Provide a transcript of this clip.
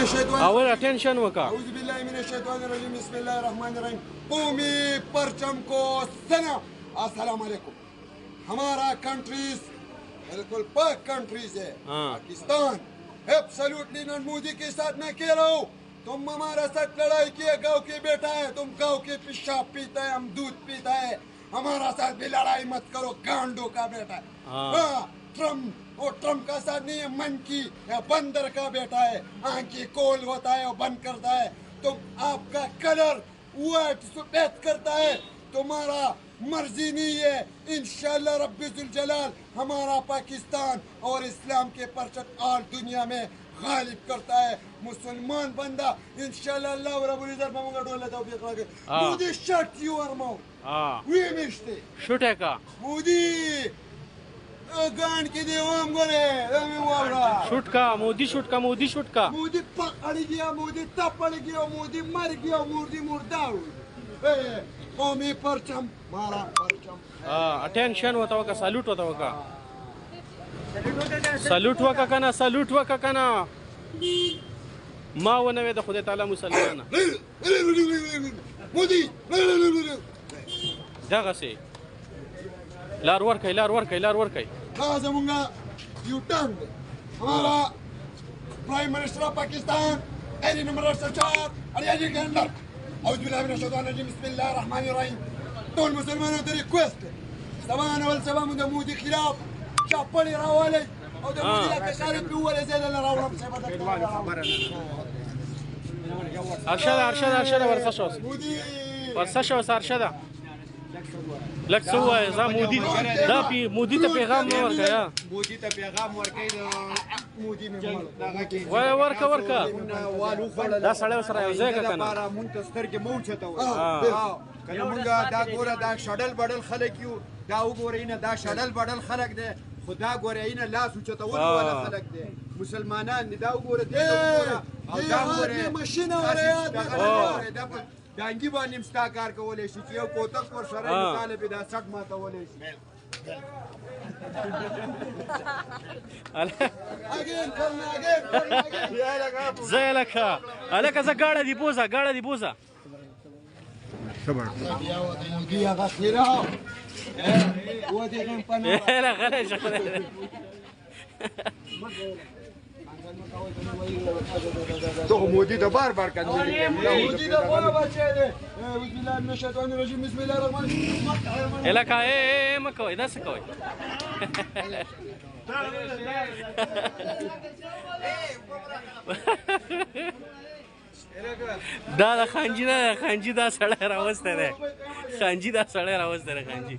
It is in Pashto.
الشيطان اول اٹینشن وکا. اعوذ باللہ من الشیطان الرجیم بسم اللہ الرحمن الرحیم. قومی پرچم کو سنا. السلام علیکم. ہمارا کنٹریز بالکل پاک کنٹریز ہے پاکستان. ایبسلیوٹلی مودی کے ساتھ میں کہہ رہا ہوں تم ہمارے ساتھ لڑائی کیے گاؤں کے بیٹا ہے. تم گاؤں کے پیشاب پیتا ہے ہم دودھ پیتا ہے. ہمارا ساتھ بھی لڑائی مت کرو گانڈو کا بیٹا ہے. ٹرمپ وہ ٹرمپ کا ساتھ نہیں ہے منکی یا بندر کا بیٹا ہے. آنکھیں کول ہوتا ہے اور بند کرتا ہے. تم آپ کا کلر وائٹ سفید کرتا ہے. تمہارا مرضی نہیں ہے. انشاءاللہ رب ذوالجلال ہمارا پاکستان اور اسلام کے پرچم آل دنیا میں غالب کرتا ہے. مسلمان بندہ انشاءاللہ اللہ رب العزت بمونگا ڈولے توفیق لگے. مودی shut your mouth. وی مشتے شوٹے کا مودی گان کی دیوام گولے شوٹ کا مودی شوٹ کا مودی شوٹ کا مودی پکڑ گیا مودی تپڑ گیا مودی مر گیا مودی مردہ ہوئی. قومی پرچم مارا پرچم اٹینشن ہوتا وکا سالوٹ ہوتا وکا سالوٹ وکا کنا سالوٹ وکا کنا ما ونوی دا خدا تعالی مسلمانا مودی دغه سي لار ورکي لار ورکي لار ورکي. دا زمونگا یو ٹرن دے. ہمارا پرائم منسٹر آف پاکستان ایری نمبر 4 علی کے اندر. اعوذ باللہ من الشیطان الرجیم بسم اللہ الرحمن الرحیم. ټول مسلمانانو ته ریکوست سبا اول سبا د مودي خلاف چاپړې راولئ او د مودي له کشارې پې وولئ زه دله راوړم ارشده ارشده ارشده ورسه شو ورسه شو ارشده لک سو وای زه مودي دا پی مودي ته پیغام نه ورکا یا مودي ته پیغام ورکړي مودي مې وای ورکا ورکا والو خړل دا سړی سره یو ځای کا کنه لپاره منتستر کې موچته و کنه مونږه دا ګوره دا شډل بډل خلک یو دا وګورئ نه دا شډل بډل خلک دی خدا ګورئ نه لاس اوچتول ولا خلک دی مسلمانان دا وګوره دی او دا وګوره ماشینه وره دا دانګي باندې مستا کار کولای شي چې یو کوتک ور سره مثال به دا سټ ماتولای شي. زي لك لك ذا قاعده دي بوزه قاعده دي بوزه صبر يا غفيره ودي غنفنا لا غلاش تو مودي ده بار كان مودي ده بار بچه بسم الله من الشيطان الرجيم بسم الله الرحمن الرحيم. لك ايه ما کوي دا څه کوي دا خانجی نه خانجی دا سړی راوسته ده خانجی دا سړی راوسته ده خانجی